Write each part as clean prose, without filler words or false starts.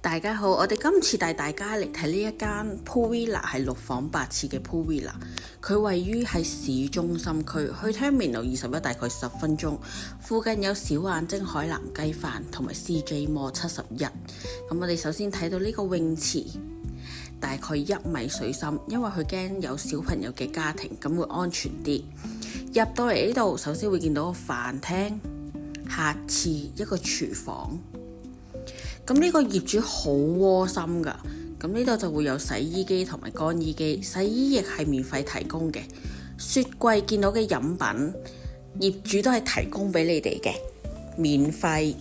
大家好，我哋今次帶大家嚟睇呢一間 pool villa 係6房8廁嘅 pool villa， 佢位於喺市中心區，去 Terminal 21大概10分鐘，附近有小眼睛海南雞飯同埋 CJ Mall 71。咁我哋首先睇到呢個泳池，大概1米水深，因為佢驚有小朋友嘅家庭，咁會安全啲。入到嚟呢度，首先會見到個飯廳、客廁、一個廚房。咁呢個業主好窩心噶，咁呢度就會有洗衣機同埋乾衣機，洗衣液係免費提供嘅。雪櫃見到嘅飲品，業主都係提供俾你哋嘅，免費。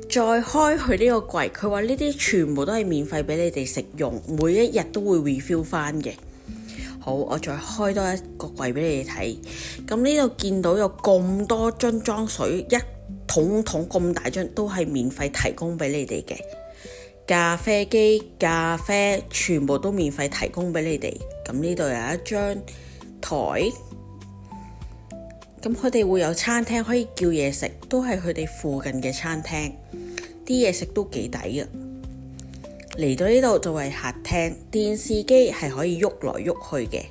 再開佢呢個櫃，佢話呢啲全部都係免費俾你哋食用，每一日都會 refill 翻嘅。好，我再開多一個櫃俾你哋睇。咁呢度見到有咁多樽裝水，一桶咁大樽都係免費提供俾你哋嘅。咖啡機、咖啡全部都免費提供俾你哋。咁呢度有一張台，咁佢哋會有餐廳可以叫嘢食，都係佢哋附近嘅餐廳，啲嘢食都幾抵嘅。嚟到呢度就係客廳，電視機係可以喐來喐去嘅。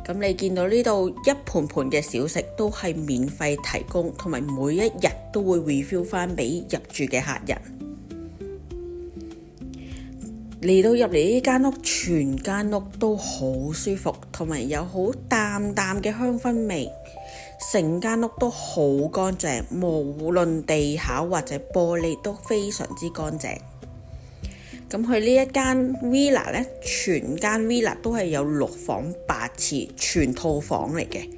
咁你見到呢度一盤盤嘅小食都係免費提供，同埋每一日都會 refill 翻俾入住嘅客人。嚟到入嚟呢間屋，全間屋都好舒服，同埋有好淡淡嘅香薰味，成間屋都好乾淨，無論地下或者玻璃都非常之乾淨。咁佢呢一間 villa 呢，全間 villa 都係有6房8廁，全套房嚟嘅。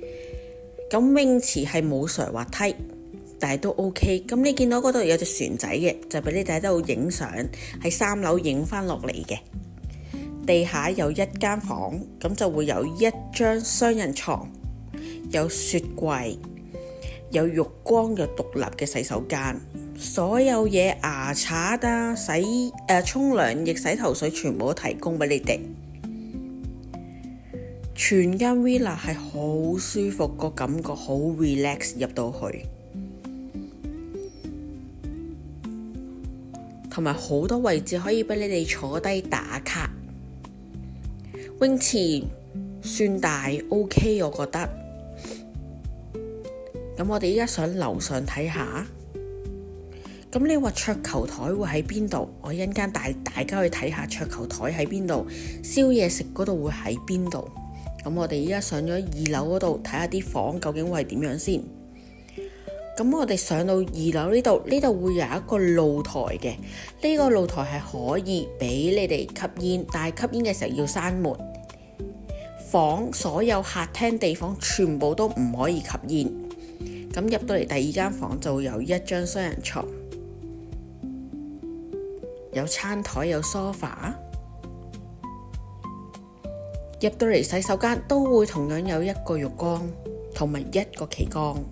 咁泳池係冇上滑梯，但係都 OK。咁你見到嗰度有隻船仔嘅，就俾你哋喺度影相，喺3樓影翻落嚟嘅。地下有1間房，咁就會有1張雙人床，有雪櫃，有浴缸，有獨立嘅洗手間。所有嘢牙刷啊、沖涼液、洗頭水全部都提供俾你哋。全間 villa 係好舒服，個感覺好 relax 入到去，同埋好多位置可以俾你哋坐低打卡。泳池算大 OK， 我覺得。咁我哋依家上樓上睇下。咁你話桌球台會喺邊度？我一陣間帶大家去睇下桌球台喺邊度，燒嘢食嗰度會喺邊度。咁我哋依家上咗2樓嗰度睇下啲房究竟會係點樣先。咁我哋上到2樓呢度會有一個露台嘅，呢個露台係可以俾你哋吸煙，但係吸煙嘅時候要閂門。房所有客廳地方全部都唔可以吸煙。咁入到嚟第2間房就會有1張雙人床。有餐台，有 sofa。 入到嚟洗手間都會同樣有1個浴缸同埋1個旗缸，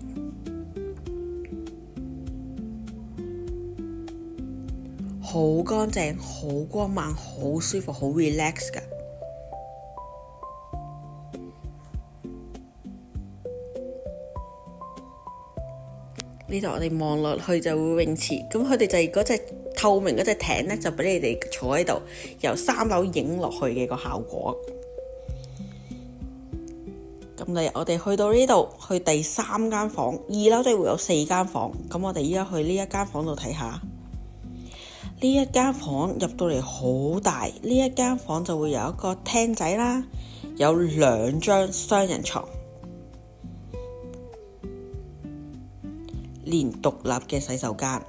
好乾淨，好光猛，好舒服，好 relax 噶。呢度我哋望落去就會泳池，咁佢哋就係嗰隻透明嗰隻艇呢，就俾你哋坐喺度，由3樓影落去嘅個效果。咁我哋去到呢度，去第3間房，2樓就會有4間房。咁我哋依家去呢一間房度睇下。呢一間房入到嚟好大，呢一間房就會有一個廳仔啦，有2張雙人床，連獨立嘅洗手間，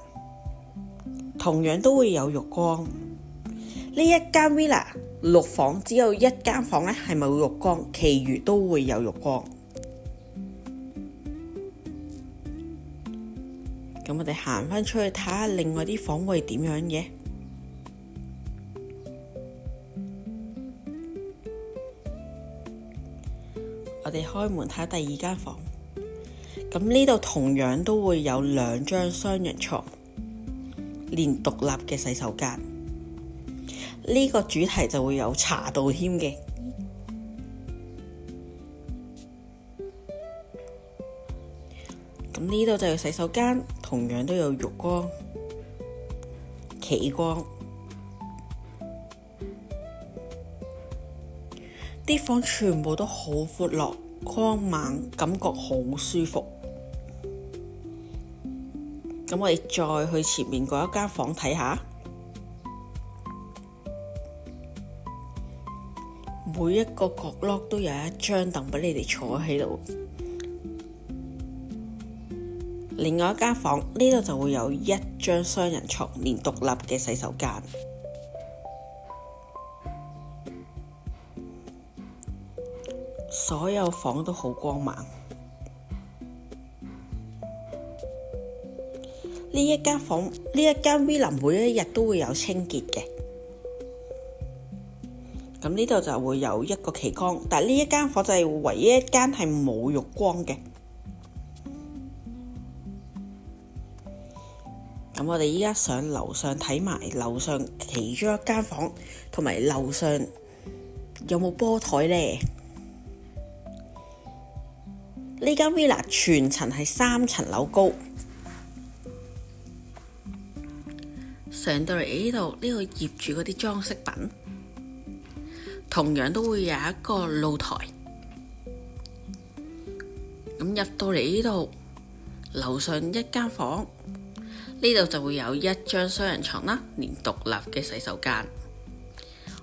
同樣都會有浴缸。呢一間 villa 6房只有1間房咧係冇浴缸，其餘都會有浴缸。咁我哋行返出去睇下另外啲房會點樣嘅。我哋開門睇下第2間房。咁呢度同樣都會有2張雙人床，連獨立嘅洗手間。呢個主題就會有茶道添嘅。咁呢度就有洗手間，同樣都有浴缸、企缸。啲房全部都好闊落、光猛，感覺好舒服。咁我哋再去前面嗰一間房睇下，每一個角落都有一張凳俾你哋坐喺度。另外一間房呢度就會有一張雙人床，連獨立嘅洗手間。所有房都好光猛。呢一間villa 每一日都會有清潔嘅。咁呢度就會有一個旗杆，但係呢一間房就係唯一一間係冇浴缸嘅。咁我哋依家上樓上睇埋樓上其中一間房，同埋樓上有冇波台呢？呢間 villa 全層係3層樓高。上到嚟呢度醃住嗰啲裝飾品，同樣都會有一個露台。咁入到嚟呢度，樓上一間房，呢度就會有一張雙人床啦，連獨立嘅洗手間。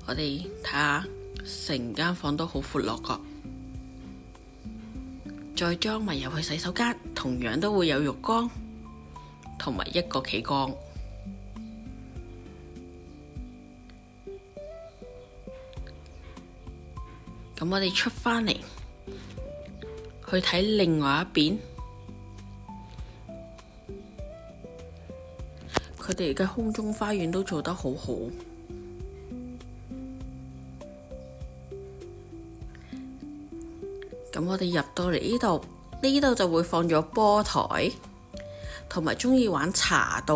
我哋睇下，成間房都好闊落角。再裝埋入去洗手間，同樣都會有浴缸，同埋一個企缸。咁我哋出返嚟去睇另外一邊，佢哋嘅空中花園都做得好好。咁我哋入到嚟呢度就會放咗波台，同埋鍾意玩茶道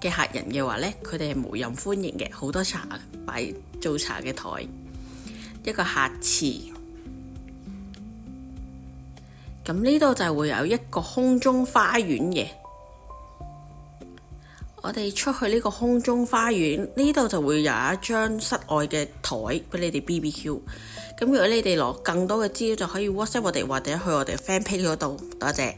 嘅客人嘅話呢，佢哋係無任歡迎嘅，好多茶擺做茶嘅台。一個客池，咁呢度就會有一個空中花園嘅。我哋出去呢個空中花園，呢度就會有一張室外嘅台俾你哋 BBQ。咁如果你哋攞更多嘅資料，就可以 WhatsApp 我哋或者去我哋 fan page 嗰度。多謝。